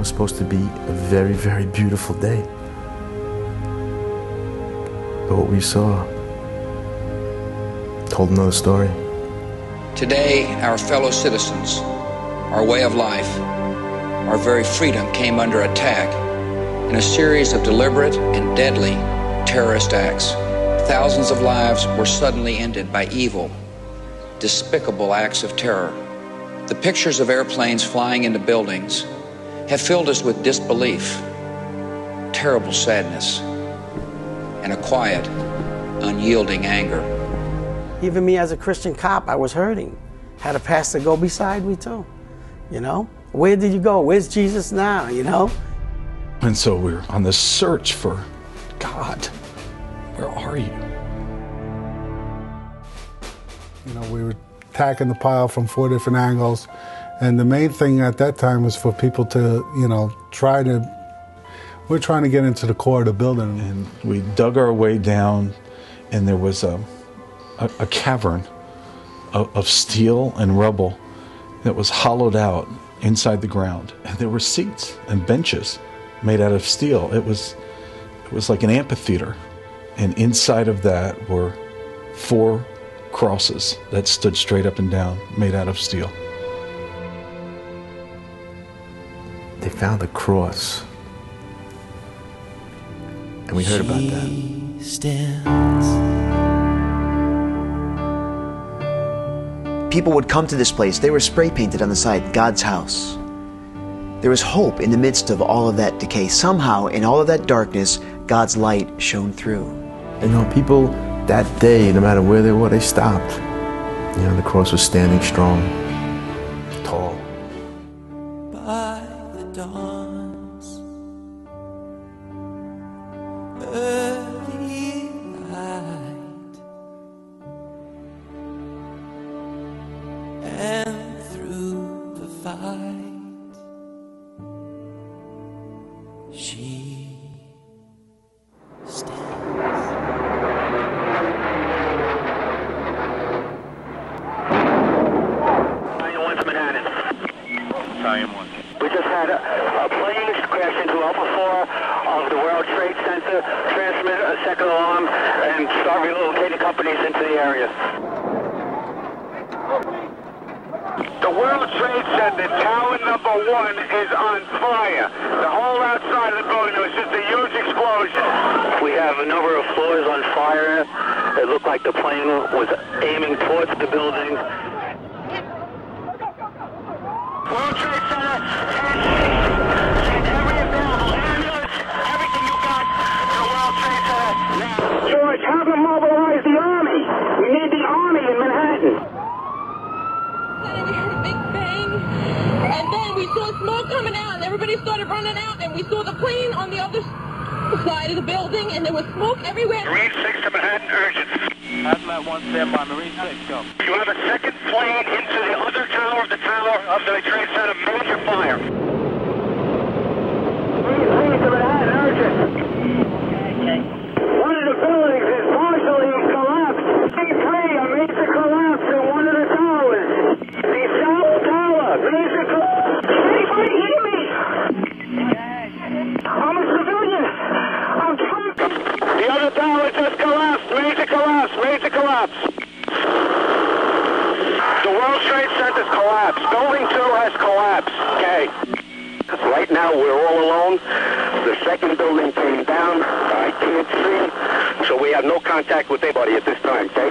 was supposed to be a very, very beautiful day. But what we saw told another story. Today, our fellow citizens, our way of life, our very freedom came under attack in a series of deliberate and deadly terrorist acts. Thousands of lives were suddenly ended by evil, despicable acts of terror. The pictures of airplanes flying into buildings have filled us with disbelief, terrible sadness, and a quiet, unyielding anger. Even me as a Christian cop, I was hurting. Had a pastor go beside me too, you know? Where did you go? Where's Jesus now, you know? And so we're on this search for God. Where are you? You know, we were attacking the pile from 4 different angles. And the main thing at that time was for people to, you know, we're trying to get into the core of the building. And we dug our way down, and there was a cavern of steel and rubble that was hollowed out inside the ground. And there were seats and benches made out of steel. It was like an amphitheater. And inside of that were 4 crosses that stood straight up and down, made out of steel. They found a cross. And we heard about that. People would come to this place. They were spray painted on the side, God's house. There was hope in the midst of all of that decay. Somehow, in all of that darkness, God's light shone through. You know, people that day, no matter where they were, they stopped. You know, the cross was standing strong, tall. By the dawn's early light, and through the fight, she stands. We just had a plane crash into Alpha 4 of the World Trade Center, transmit a second alarm, and start relocating companies into the area. The World Trade Center, tower number 1, is on fire. The whole outside of the building, there was just a huge explosion. We have a number of floors on fire. It looked like the plane was aiming towards the building. World Trade Center, send every available ambulance, everything you got to the World Trade Center now. George, have them mobilize the Army. We need the Army in Manhattan. And we heard a big bang, and then we saw smoke coming out, and everybody started running out, and we saw the plane on the other side of the building, and there was smoke everywhere. Marine 6 to Manhattan, urgent. Hazmat 1, stand by. Marine 6, go. You have a second plane into the other tower of the Trade Center, major fire. Marine 3 to Manhattan, urgent. Okay. One of the buildings is partially collapsed. Marine 3, a major collapse in one of the towers. The South Tower, major collapse. Anybody hear me? I'm a civilian. I'm trapped. The other tower just collapsed. Major collapse. Major collapse. The World Trade Center's collapsed. Building 2 has collapsed. Okay. Right now we're all alone. The second building came down. I can't see. So we have no contact with anybody at this time. Okay.